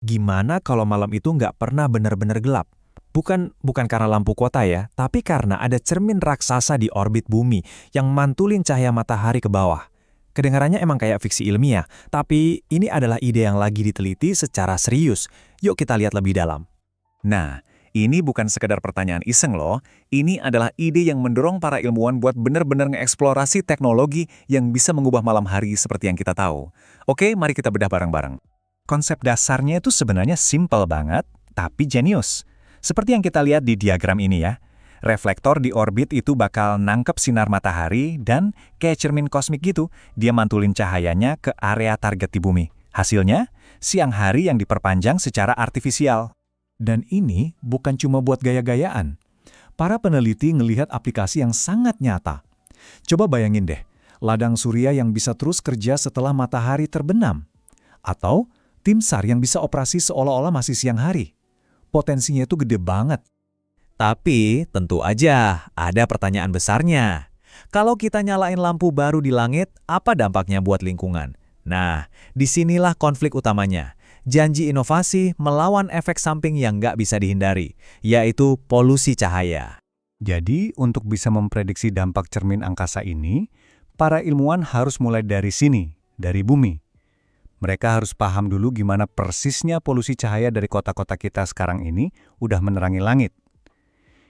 Gimana kalau malam itu nggak pernah benar-benar gelap? Bukan karena lampu kota ya, tapi karena ada cermin raksasa di orbit bumi yang mantulin cahaya matahari ke bawah. Kedengarannya emang kayak fiksi ilmiah, tapi ini adalah ide yang lagi diteliti secara serius. Yuk kita lihat lebih dalam. Nah, ini bukan sekedar pertanyaan iseng loh. Ini adalah ide yang mendorong para ilmuwan buat benar-benar ngeksplorasi teknologi yang bisa mengubah malam hari seperti yang kita tahu. Oke, mari kita bedah bareng-bareng. Konsep dasarnya itu sebenarnya simpel banget, tapi jenius. Seperti yang kita lihat di diagram ini ya. Reflektor di orbit itu bakal nangkep sinar matahari dan kayak cermin kosmik gitu, dia mantulin cahayanya ke area target di bumi. Hasilnya, siang hari yang diperpanjang secara artifisial. Dan ini bukan cuma buat gaya-gayaan. Para peneliti ngelihat aplikasi yang sangat nyata. Coba bayangin deh, ladang surya yang bisa terus kerja setelah matahari terbenam. Atau tim SAR yang bisa operasi seolah-olah masih siang hari. Potensinya itu gede banget. Tapi tentu aja ada pertanyaan besarnya. Kalau kita nyalain lampu baru di langit, apa dampaknya buat lingkungan? Nah, disinilah konflik utamanya. Janji inovasi melawan efek samping yang nggak bisa dihindari, yaitu polusi cahaya. Jadi, untuk bisa memprediksi dampak cermin angkasa ini, para ilmuwan harus mulai dari sini, dari bumi. Mereka harus paham dulu gimana persisnya polusi cahaya dari kota-kota kita sekarang ini udah menerangi langit.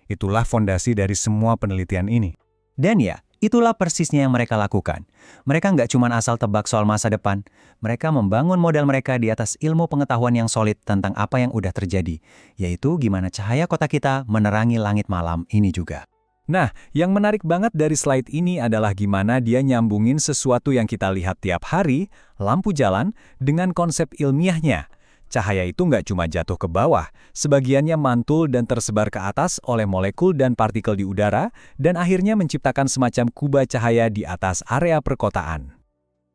Itulah fondasi dari semua penelitian ini. Dan ya, itulah persisnya yang mereka lakukan. Mereka nggak cuma asal tebak soal masa depan. Mereka membangun model mereka di atas ilmu pengetahuan yang solid tentang apa yang udah terjadi, yaitu gimana cahaya kota kita menerangi langit malam ini juga. Nah, yang menarik banget dari slide ini adalah gimana dia nyambungin sesuatu yang kita lihat tiap hari, lampu jalan, dengan konsep ilmiahnya. Cahaya itu nggak cuma jatuh ke bawah, sebagiannya mantul dan tersebar ke atas oleh molekul dan partikel di udara, dan akhirnya menciptakan semacam kubah cahaya di atas area perkotaan.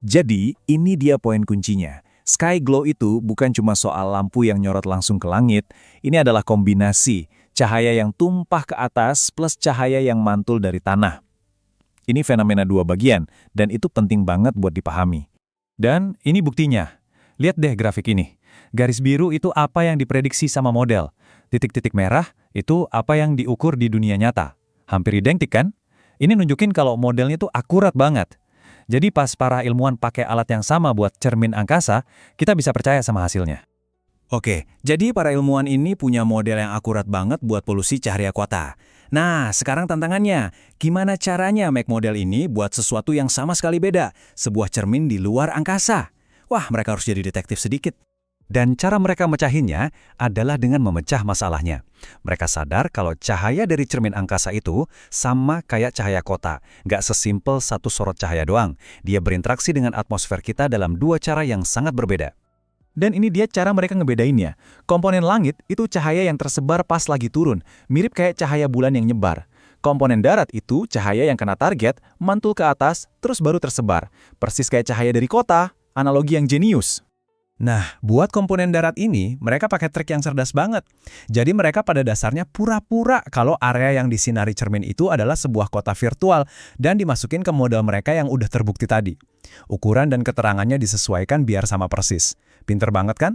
Jadi, ini dia poin kuncinya. Sky glow itu bukan cuma soal lampu yang nyorot langsung ke langit, ini adalah kombinasi cahaya yang tumpah ke atas plus cahaya yang mantul dari tanah. Ini fenomena dua bagian, dan itu penting banget buat dipahami. Dan ini buktinya. Lihat deh grafik ini. Garis biru itu apa yang diprediksi sama model. Titik-titik merah itu apa yang diukur di dunia nyata. Hampir identik kan? Ini nunjukin kalau modelnya itu akurat banget. Jadi pas para ilmuwan pakai alat yang sama buat cermin angkasa, kita bisa percaya sama hasilnya. Oke, jadi para ilmuwan ini punya model yang akurat banget buat polusi cahaya kota. Nah, sekarang tantangannya, gimana caranya make model ini buat sesuatu yang sama sekali beda, sebuah cermin di luar angkasa? Wah, mereka harus jadi detektif sedikit. Dan cara mereka mecahinnya adalah dengan memecah masalahnya. Mereka sadar kalau cahaya dari cermin angkasa itu sama kayak cahaya kota, nggak sesimpel satu sorot cahaya doang. Dia berinteraksi dengan atmosfer kita dalam dua cara yang sangat berbeda. Dan ini dia cara mereka ngebedainnya. Komponen langit itu cahaya yang tersebar pas lagi turun, mirip kayak cahaya bulan yang nyebar. Komponen darat itu cahaya yang kena target, mantul ke atas, terus baru tersebar. Persis kayak cahaya dari kota, analogi yang jenius. Nah, buat komponen darat ini, mereka pakai trik yang cerdas banget. Jadi mereka pada dasarnya pura-pura kalau area yang disinari cermin itu adalah sebuah kota virtual dan dimasukin ke model mereka yang udah terbukti tadi. Ukuran dan keterangannya disesuaikan biar sama persis. Pinter banget kan?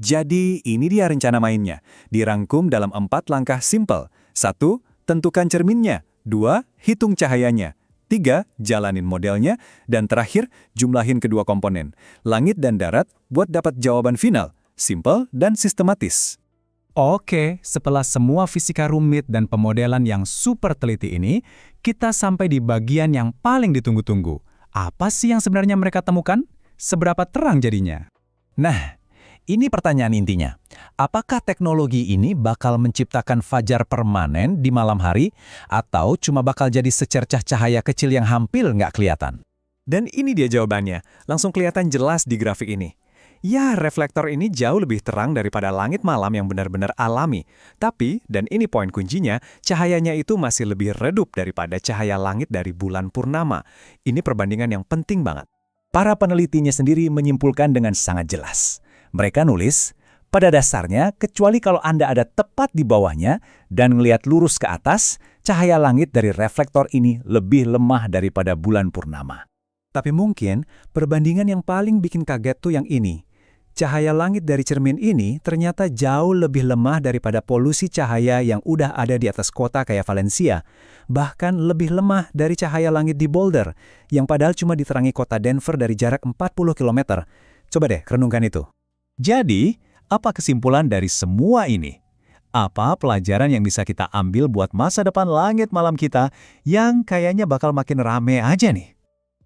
Jadi ini dia rencana mainnya. Dirangkum dalam 4 langkah simple. 1. Tentukan cerminnya. 2. Hitung cahayanya. 3. Jalanin modelnya. Dan terakhir, jumlahin kedua komponen, langit dan darat, buat dapat jawaban final. Simple dan sistematis. Oke, setelah semua fisika rumit dan pemodelan yang super teliti ini, kita sampai di bagian yang paling ditunggu-tunggu. Apa sih yang sebenarnya mereka temukan? Seberapa terang jadinya? Nah, ini pertanyaan intinya. Apakah teknologi ini bakal menciptakan fajar permanen di malam hari atau cuma bakal jadi secercah cahaya kecil yang hampir nggak kelihatan? Dan ini dia jawabannya. Langsung kelihatan jelas di grafik ini. Ya, reflektor ini jauh lebih terang daripada langit malam yang benar-benar alami. Tapi, dan ini poin kuncinya, cahayanya itu masih lebih redup daripada cahaya langit dari bulan purnama. Ini perbandingan yang penting banget. Para penelitinya sendiri menyimpulkan dengan sangat jelas. Mereka nulis, pada dasarnya, kecuali kalau Anda ada tepat di bawahnya dan ngelihat lurus ke atas, cahaya langit dari reflektor ini lebih lemah daripada bulan purnama. Tapi mungkin perbandingan yang paling bikin kaget tuh yang ini. Cahaya langit dari cermin ini ternyata jauh lebih lemah daripada polusi cahaya yang udah ada di atas kota kayak Valencia. Bahkan lebih lemah dari cahaya langit di Boulder, yang padahal cuma diterangi kota Denver dari jarak 40 km. Coba deh, renungkan itu. Jadi, apa kesimpulan dari semua ini? Apa pelajaran yang bisa kita ambil buat masa depan langit malam kita yang kayaknya bakal makin rame aja nih?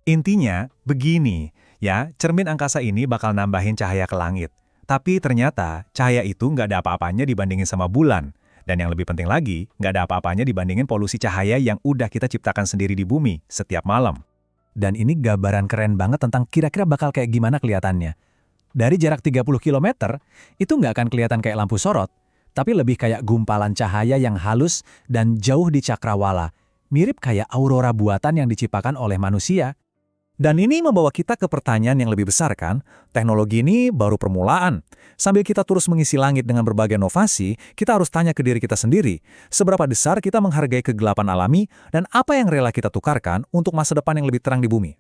Intinya, begini, ya, cermin angkasa ini bakal nambahin cahaya ke langit. Tapi ternyata, cahaya itu nggak ada apa-apanya dibandingin sama bulan. Dan yang lebih penting lagi, nggak ada apa-apanya dibandingin polusi cahaya yang udah kita ciptakan sendiri di bumi setiap malam. Dan ini gambaran keren banget tentang kira-kira bakal kayak gimana kelihatannya. Dari jarak 30 km, itu nggak akan kelihatan kayak lampu sorot, tapi lebih kayak gumpalan cahaya yang halus dan jauh di cakrawala. Mirip kayak aurora buatan yang diciptakan oleh manusia. Dan ini membawa kita ke pertanyaan yang lebih besar kan? Teknologi ini baru permulaan. Sambil kita terus mengisi langit dengan berbagai inovasi, kita harus tanya ke diri kita sendiri, seberapa besar kita menghargai kegelapan alami dan apa yang rela kita tukarkan untuk masa depan yang lebih terang di bumi.